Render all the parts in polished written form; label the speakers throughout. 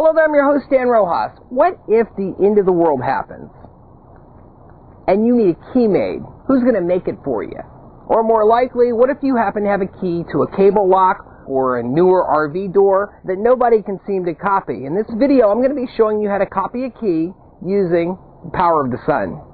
Speaker 1: Hello there, I'm your host, Dan Rojas. What if the end of the world happens and you need a key made? Who's going to make it for you? Or more likely, what if you happen to have a key to a cable lock or a newer RV door that nobody can seem to copy? In this video, I'm going to be showing you how to copy a key using the power of the sun.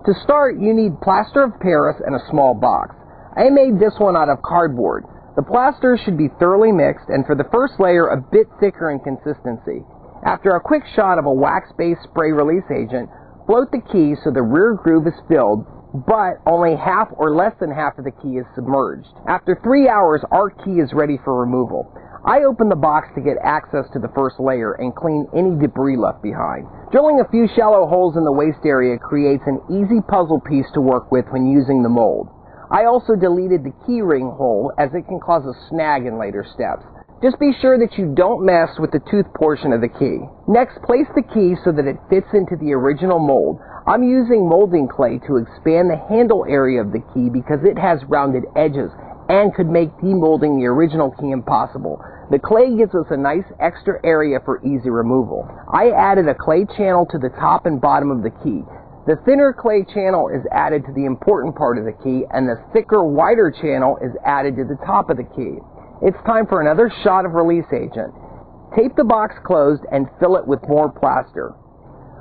Speaker 1: To start, you need plaster of Paris and a small box. I made this one out of cardboard. The plaster should be thoroughly mixed and for the first layer a bit thicker in consistency. After a quick shot of a wax-based spray release agent, float the key so the rear groove is filled, but only half or less than half of the key is submerged. After 3 hours, our key is ready for removal. I open the box to get access to the first layer and clean any debris left behind. Drilling a few shallow holes in the waste area creates an easy puzzle piece to work with when using the mold. I also deleted the key ring hole as it can cause a snag in later steps. Just be sure that you don't mess with the tooth portion of the key. Next, place the key so that it fits into the original mold. I'm using molding clay to expand the handle area of the key because it has rounded edges and could make demolding the original key impossible. The clay gives us a nice extra area for easy removal. I added a clay channel to the top and bottom of the key. The thinner clay channel is added to the important part of the key, and the thicker, wider channel is added to the top of the key. It's time for another shot of release agent. Tape the box closed and fill it with more plaster.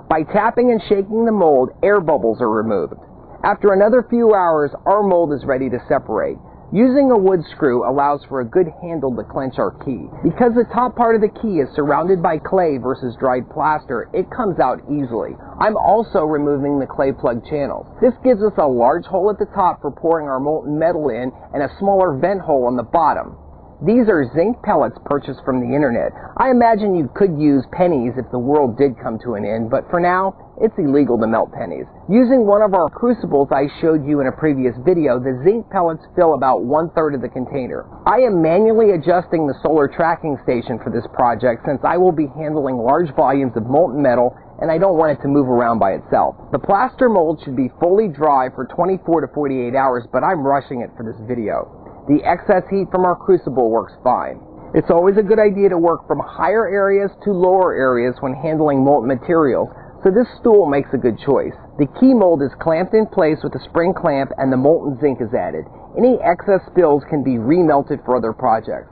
Speaker 1: By tapping and shaking the mold, air bubbles are removed. After another few hours, our mold is ready to separate. Using a wood screw allows for a good handle to clench our key. Because the top part of the key is surrounded by clay versus dried plaster, it comes out easily. I'm also removing the clay plug channels. This gives us a large hole at the top for pouring our molten metal in and a smaller vent hole on the bottom. These are zinc pellets purchased from the internet. I imagine you could use pennies if the world did come to an end, but for now, it's illegal to melt pennies. Using one of our crucibles I showed you in a previous video, the zinc pellets fill about 1/3 of the container. I am manually adjusting the solar tracking station for this project since I will be handling large volumes of molten metal and I don't want it to move around by itself. The plaster mold should be fully dry for 24 to 48 hours, but I'm rushing it for this video. The excess heat from our crucible works fine. It's always a good idea to work from higher areas to lower areas when handling molten materials, so this stool makes a good choice. The key mold is clamped in place with a spring clamp and the molten zinc is added. Any excess spills can be remelted for other projects.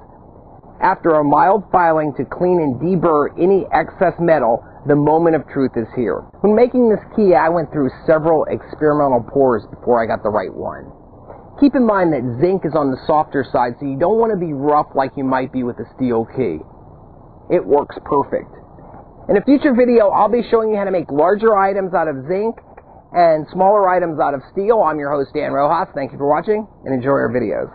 Speaker 1: After a mild filing to clean and deburr any excess metal, the moment of truth is here. When making this key, I went through several experimental pours before I got the right one. Keep in mind that zinc is on the softer side, so you don't want to be rough like you might be with a steel key. It works perfect. In a future video, I'll be showing you how to make larger items out of zinc and smaller items out of steel. I'm your host, Dan Rojas. Thank you for watching, and enjoy our videos.